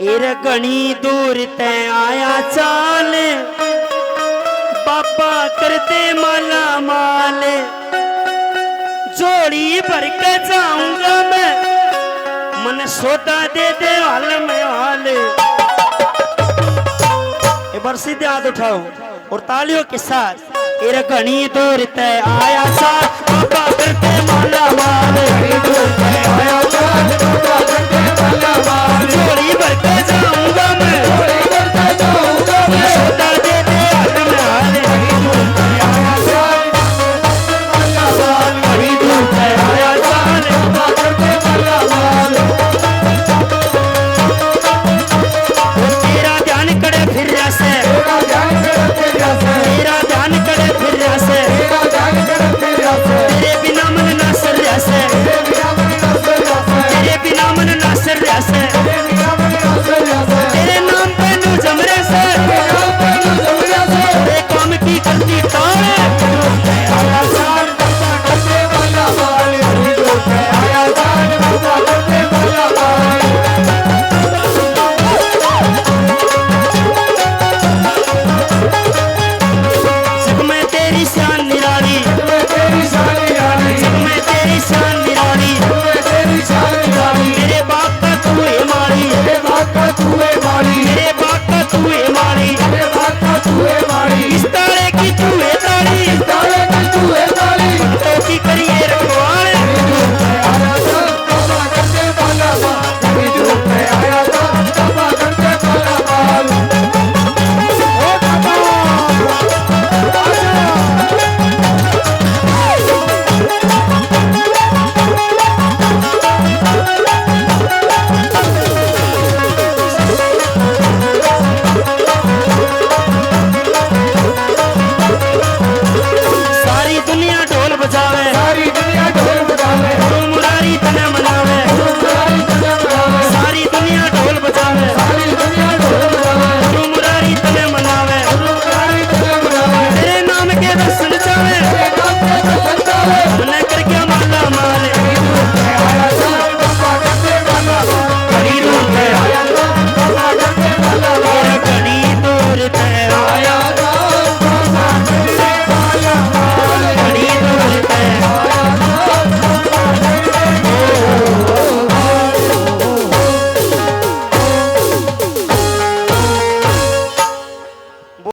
एर घनी दूर ते आया चाल बापा करते माला माल जोड़ी भर के जाऊंगा मैं मन सोता दे दे हाल में हाल। एक बार सीधे हाथ उठाओ और तालियों के साथ एर घनी दूर ते आया चाल बापा करते माला माल